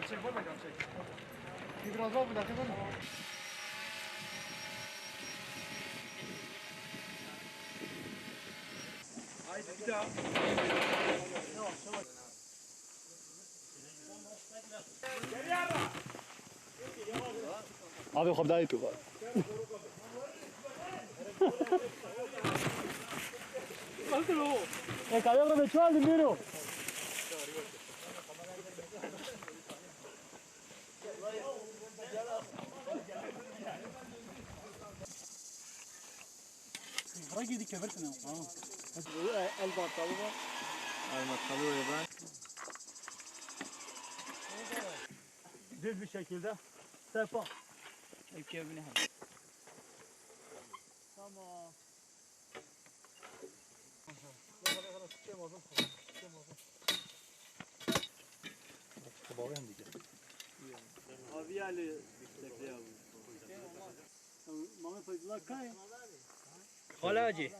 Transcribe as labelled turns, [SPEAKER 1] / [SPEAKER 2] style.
[SPEAKER 1] çek baba çek. Biraz daha bir dakika ben. Haydi bir daha. Yavaş yavaş.
[SPEAKER 2] Abi خب دایی تو کایا رو به چوال میرو راجي دي كبرتنا
[SPEAKER 1] المطلوبة ben. Düz bir şekilde. Sefa.
[SPEAKER 3] Ekebini ha.
[SPEAKER 1] Tamam. Abi Ali tekliyor. Mama fazla kay.
[SPEAKER 3] Xolaji.